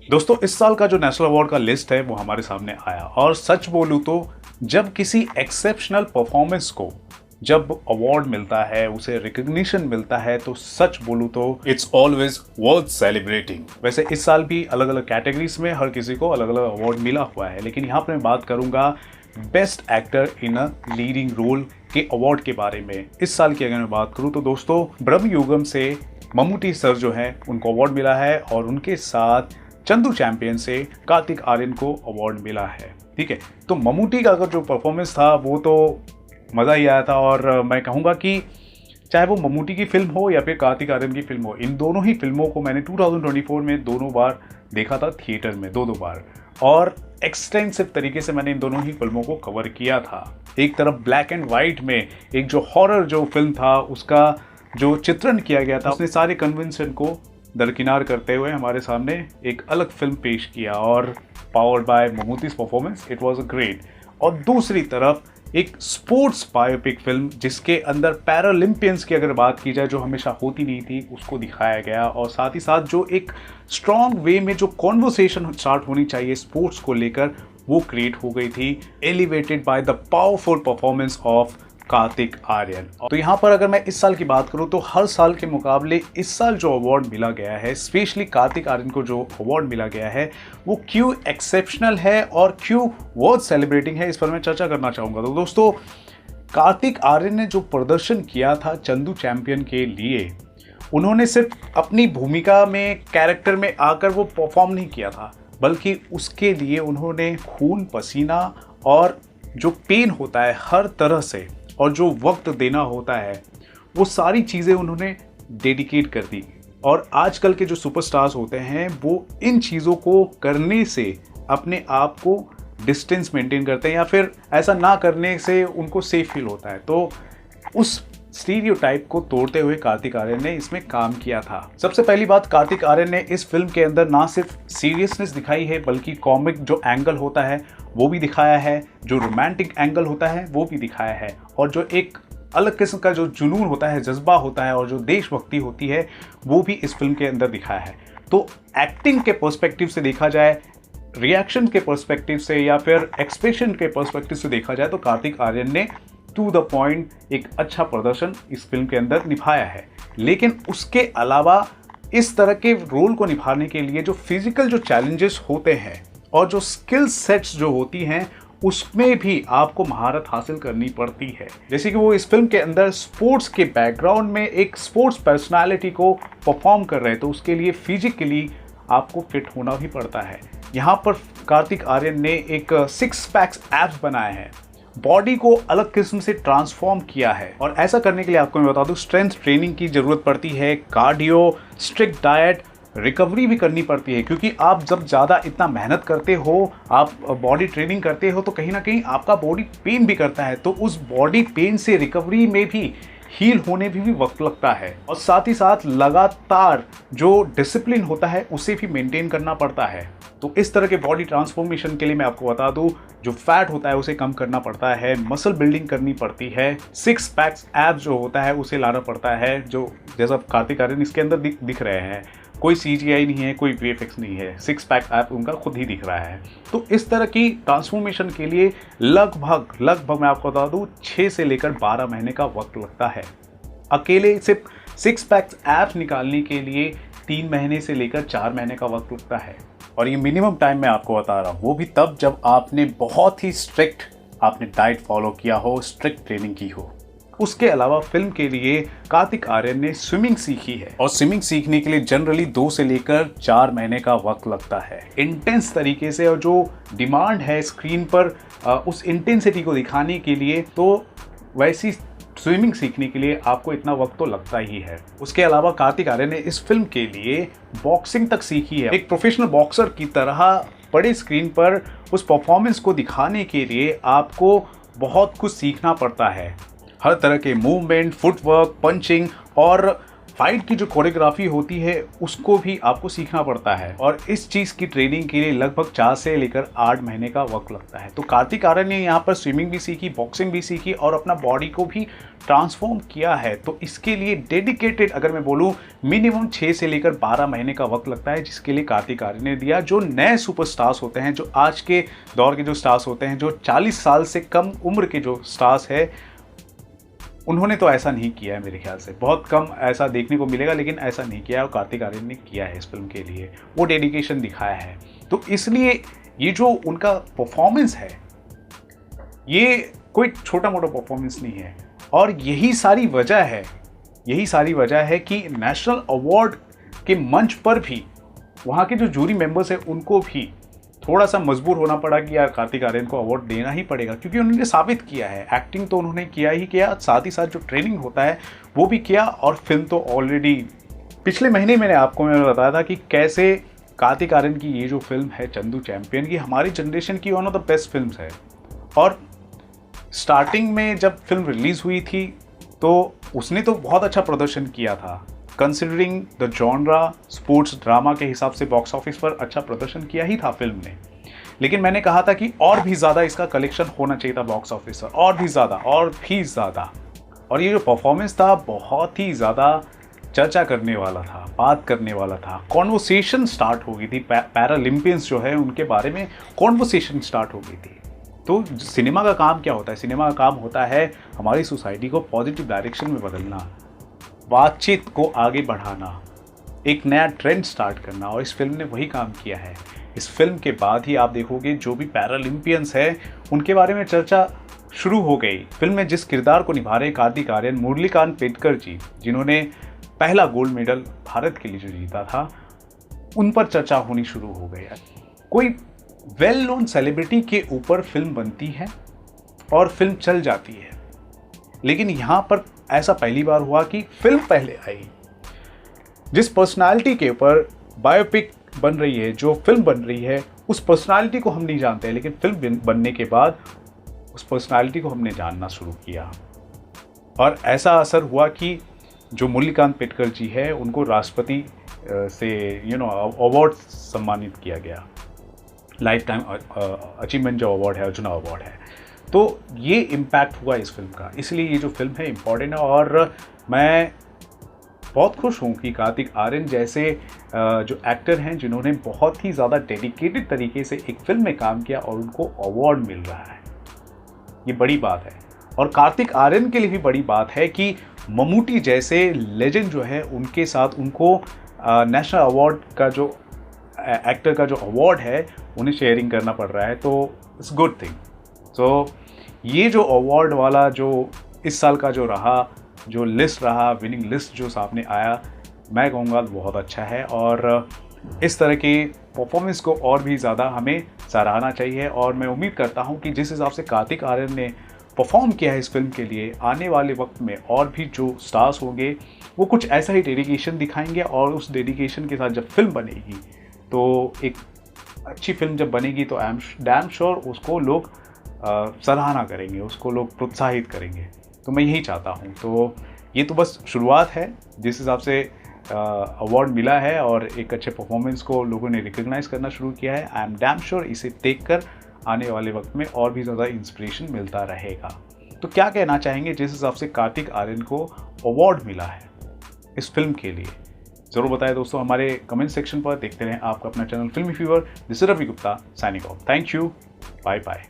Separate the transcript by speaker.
Speaker 1: दोस्तों इस साल का जो नेशनल अवार्ड का लिस्ट है वो हमारे सामने आया और सच बोलूं तो जब किसी एक्सेप्शनल परफॉर्मेंस को जब अवार्ड मिलता है, उसे रिकग्निशन मिलता है, तो सच बोलूं तो इट्स ऑलवेज वर्थ सेलिब्रेटिंग। वैसे इस साल भी अलग अलग कैटेगरीज में हर किसी को अलग अलग अवार्ड मिला हुआ है, लेकिन यहाँ पर मैं बात करूंगा best actor in a leading role के अवार्ड के बारे में। इस साल की अगर मैं बात करूं तो दोस्तों ब्रह्मयुगम से मम्मूटी सर जो है उनको अवार्ड मिला है और उनके साथ चंदू चैंपियन से कार्तिक आर्यन को अवार्ड मिला है। ठीक है, तो मम्मूटी का अगर जो परफॉर्मेंस था वो तो मज़ा ही आया था और मैं कहूँगा कि चाहे वो मम्मूटी की फिल्म हो या फिर कार्तिक आर्यन की फिल्म हो, इन दोनों ही फिल्मों को मैंने 2024 में दोनों बार देखा था थिएटर में, दो बार, और एक्सटेंसिव तरीके से मैंने इन दोनों ही फिल्मों को कवर किया था। एक तरफ ब्लैक एंड वाइट में एक जो हॉरर जो फिल्म था उसका जो चित्रण किया गया था, उसने सारे कन्वेंशन को दरकिनार करते हुए हमारे सामने एक अलग फिल्म पेश किया और powered by Mammootty's performance it was a great. और दूसरी तरफ एक स्पोर्ट्स बायोपिक फिल्म जिसके अंदर पैरालंपियंस की अगर बात की जाए जो हमेशा होती नहीं थी उसको दिखाया गया, और साथ ही साथ जो एक स्ट्रॉन्ग वे में जो कॉन्वर्सेशन स्टार्ट होनी चाहिए स्पोर्ट्स को लेकर वो क्रिएट हो गई थी, elevated by the powerful performance of Kartik Aaryan. तो यहाँ पर अगर मैं इस साल की बात करूँ तो हर साल के मुकाबले इस साल जो अवार्ड मिला गया है, स्पेशली कार्तिक आर्यन को जो अवार्ड मिला गया है वो क्यों एक्सेप्शनल है और क्यों वर्थ सेलिब्रेटिंग है, इस पर मैं चर्चा करना चाहूँगा। तो दोस्तों कार्तिक आर्यन ने जो प्रदर्शन किया था चंदू चैंपियन के लिए, उन्होंने सिर्फ अपनी भूमिका में कैरेक्टर में आकर वो परफॉर्म नहीं किया था, बल्कि उसके लिए उन्होंने खून पसीना और जो पेन होता है हर तरह से और जो वक्त देना होता है वो सारी चीज़ें उन्होंने डेडिकेट कर दी। और आजकल के जो सुपरस्टार्स होते हैं वो इन चीज़ों को करने से अपने आप को डिस्टेंस मेंटेन करते हैं या फिर ऐसा ना करने से उनको सेफ फील होता है। तो उस स्टीरियोटाइप को तोड़ते हुए कार्तिक आर्यन ने इसमें काम किया था। सबसे पहली बात, कार्तिक आर्यन ने इस फिल्म के अंदर ना सिर्फ सीरियसनेस दिखाई है बल्कि कॉमिक जो एंगल होता है वो भी दिखाया है, जो रोमांटिक एंगल होता है वो भी दिखाया है, और जो एक अलग किस्म का जो जुनून होता है, जज्बा होता है और जो देशभक्ति होती है वो भी इस फिल्म के अंदर दिखाया है। तो एक्टिंग के पर्सपेक्टिव से देखा जाए, रिएक्शन के पर्सपेक्टिव से या फिर एक्सप्रेशन के पर्सपेक्टिव से देखा जाए तो कार्तिक आर्यन ने टू द पॉइंट एक अच्छा प्रदर्शन इस फिल्म के अंदर निभाया है। लेकिन उसके अलावा इस तरह के रोल को निभाने के लिए जो फिजिकल जो चैलेंजेस होते हैं और जो स्किल सेट्स जो होती हैं उसमें भी आपको महारत हासिल करनी पड़ती है। जैसे कि वो इस फिल्म के अंदर स्पोर्ट्स के बैकग्राउंड में एक स्पोर्ट्स पर्सनालिटी को परफॉर्म कर रहे हैं, तो उसके लिए फिजिकली आपको फिट होना भी पड़ता है। यहाँ पर कार्तिक आर्यन ने एक 6 पैक्स एब्स बनाए हैं, बॉडी को अलग किस्म से ट्रांसफॉर्म किया है, और ऐसा करने के लिए आपको मैं बता दूं स्ट्रेंथ ट्रेनिंग की ज़रूरत पड़ती है, कार्डियो, स्ट्रिक्ट डाइट, रिकवरी भी करनी पड़ती है, क्योंकि आप जब ज़्यादा इतना मेहनत करते हो, आप बॉडी ट्रेनिंग करते हो तो कहीं ना कहीं आपका बॉडी पेन भी करता है, तो उस बॉडी पेन से रिकवरी में भी हील होने भी वक्त लगता है, और साथ ही साथ लगातार जो डिसिप्लिन होता है उसे भी मेंटेन करना पड़ता है। तो इस तरह के बॉडी ट्रांसफॉर्मेशन के लिए मैं आपको बता दूं जो फैट होता है उसे कम करना पड़ता है, मसल बिल्डिंग करनी पड़ती है, 6 पैक्स एब्स जो होता है उसे लाना पड़ता है, जो जैसा कार्तिक आर्यन इसके अंदर दिख रहे हैं, कोई CGI नहीं है, कोई VFX नहीं है, 6 पैक ऐप उनका खुद ही दिख रहा है। तो इस तरह की ट्रांसफॉर्मेशन के लिए लगभग मैं आपको बता दूं 6 से लेकर 12 महीने का वक्त लगता है। अकेले सिर्फ 6 पैक्स ऐप निकालने के लिए 3 महीने से लेकर 4 महीने का वक्त लगता है, और ये मिनिमम टाइम मैं आपको बता रहा हूँ, वो भी तब जब आपने बहुत ही स्ट्रिक्ट आपने डाइट फॉलो किया हो, स्ट्रिक्ट ट्रेनिंग की हो। उसके अलावा फिल्म के लिए कार्तिक आर्यन ने स्विमिंग सीखी है, और स्विमिंग सीखने के लिए जनरली 2 से लेकर 4 महीने का वक्त लगता है इंटेंस तरीके से, और जो डिमांड है स्क्रीन पर उस इंटेंसिटी को दिखाने के लिए, तो वैसी स्विमिंग सीखने के लिए आपको इतना वक्त तो लगता ही है। उसके अलावा कार्तिक आर्यन ने इस फिल्म के लिए बॉक्सिंग तक सीखी है। एक प्रोफेशनल बॉक्सर की तरह बड़े स्क्रीन पर उस परफॉर्मेंस को दिखाने के लिए आपको बहुत कुछ सीखना पड़ता है, हर तरह के मूवमेंट, फुटवर्क, पंचिंग और फाइट की जो कोरियोग्राफी होती है उसको भी आपको सीखना पड़ता है, और इस चीज़ की ट्रेनिंग के लिए लगभग 4 से लेकर 8 महीने का वक्त लगता है। तो कार्तिक आर्यन ने यहाँ पर स्विमिंग भी सीखी, बॉक्सिंग भी सीखी और अपना बॉडी को भी ट्रांसफॉर्म किया है। तो इसके लिए डेडिकेटेड अगर मैं बोलूँ मिनिमम 6 से लेकर 12 महीने का वक्त लगता है, जिसके लिए कार्तिक आर्यन ने दिया। जो नए सुपरस्टार्स होते हैं, जो आज के दौर के जो स्टार्स होते हैं, जो 40 साल से कम उम्र के जो स्टार्स है, उन्होंने तो ऐसा नहीं किया है। मेरे ख्याल से बहुत कम ऐसा देखने को मिलेगा, लेकिन ऐसा नहीं किया है और कार्तिक आर्यन ने किया है। इस फिल्म के लिए वो डेडिकेशन दिखाया है। तो इसलिए ये जो उनका परफॉर्मेंस है, ये कोई छोटा मोटा परफॉर्मेंस नहीं है। और यही सारी वजह है कि नेशनल अवार्ड के मंच पर भी वहाँ के जो जूरी मेंबर्स हैं उनको भी थोड़ा सा मजबूर होना पड़ा कि यार कार्तिक आर्यन को अवार्ड देना ही पड़ेगा, क्योंकि उन्होंने साबित किया है। एक्टिंग तो उन्होंने किया ही किया, साथ ही साथ जो ट्रेनिंग होता है वो भी किया, और फिल्म तो ऑलरेडी पिछले महीने मैंने बताया था कि कैसे कार्तिक आर्यन की ये जो फिल्म है चंदू चैंपियन की, हमारी जनरेशन की one of the best film है। और स्टार्टिंग में जब फिल्म रिलीज़ हुई थी तो उसने तो बहुत अच्छा प्रदर्शन किया था, considering the genre sports drama के हिसाब से बॉक्स ऑफिस पर अच्छा प्रदर्शन किया ही था फिल्म ने। लेकिन मैंने कहा था कि और भी ज़्यादा इसका कलेक्शन होना चाहिए था बॉक्स ऑफिस पर, और भी ज़्यादा। और ये जो परफॉर्मेंस था बहुत ही ज़्यादा चर्चा करने वाला था, बात करने वाला था, कॉन्वर्सेशन स्टार्ट हो गई थी। पैरालंपियंस जो है उनके बारे में कॉन्वर्सेशन स्टार्ट हो गई थी। तो सिनेमा का काम क्या होता है? सिनेमा का काम होता है हमारी सोसाइटी को पॉजिटिव डायरेक्शन में बदलना, बातचीत को आगे बढ़ाना, एक नया ट्रेंड स्टार्ट करना, और इस फिल्म ने वही काम किया है। इस फिल्म के बाद ही आप देखोगे जो भी पैरालंपियंस हैं उनके बारे में चर्चा शुरू हो गई। फिल्म में जिस किरदार को निभा रहे कार्तिक आर्यन, मुरलीकांत पेटकर जी, जिन्होंने पहला गोल्ड मेडल भारत के लिए जो जीता था, उन पर चर्चा होनी शुरू हो गई। कोई वेल नोन सेलिब्रिटी के ऊपर फिल्म बनती है और फिल्म चल जाती है, लेकिन यहाँ पर ऐसा पहली बार हुआ कि फिल्म पहले आई। जिस पर्सनालिटी के ऊपर बायोपिक बन रही है, जो फिल्म बन रही है, उस पर्सनालिटी को हम नहीं जानते, लेकिन फिल्म बनने के बाद उस पर्सनालिटी को हमने जानना शुरू किया। और ऐसा असर हुआ कि जो मुरलीकांत पेटकर जी है उनको राष्ट्रपति से अवार्ड सम्मानित किया गया, लाइफ टाइम अचीवमेंट जो अवार्ड है, अर्जुना अवार्ड है। तो ये इम्पैक्ट हुआ इस फिल्म का, इसलिए ये जो फिल्म है इम्पॉर्टेंट है। और मैं बहुत खुश हूँ कि कार्तिक आर्यन जैसे जो एक्टर हैं, जिन्होंने बहुत ही ज़्यादा डेडिकेटेड तरीके से एक फिल्म में काम किया और उनको अवार्ड मिल रहा है, ये बड़ी बात है। और कार्तिक आर्यन के लिए भी बड़ी बात है कि ममूटी जैसे लेजेंड जो है उनके साथ उनको नेशनल अवार्ड का जो एक्टर का जो अवार्ड है उन्हें शेयरिंग करना पड़ रहा है, तो इट्स गुड थिंग। तो ये जो अवार्ड वाला जो इस साल का जो रहा, जो लिस्ट रहा, विनिंग लिस्ट जो सामने आया, मैं कहूँगा बहुत अच्छा है। और इस तरह के परफॉर्मेंस को और भी ज़्यादा हमें सराहना चाहिए। और मैं उम्मीद करता हूँ कि जिस हिसाब से कार्तिक आर्यन ने परफॉर्म किया है इस फिल्म के लिए, आने वाले वक्त में और भी जो स्टार्स होंगे वो कुछ ऐसा ही डेडिकेशन दिखाएंगे, और उस डेडिकेशन के साथ जब फिल्म बनेगी, तो एक अच्छी फिल्म जब बनेगी तो आई एम डैम श्योर उसको लोग सराहना करेंगे, उसको लोग प्रोत्साहित करेंगे। तो मैं यही चाहता हूँ। तो ये तो बस शुरुआत है। जिस हिसाब से अवार्ड मिला है और एक अच्छे परफॉर्मेंस को लोगों ने रिकग्नाइज़ करना शुरू किया है, आई एम डैम श्योर इसे देखकर आने वाले वक्त में और भी ज़्यादा इंस्पिरेशन मिलता रहेगा। तो क्या कहना चाहेंगे जिस हिसाब से कार्तिक आर्यन को अवार्ड मिला है इस फिल्म के लिए? ज़रूर बताएं दोस्तों हमारे कमेंट सेक्शन पर। देखते रहें आपका अपना channel filmy fever. This is Ravi Gupta signing off. Thank you, bye bye.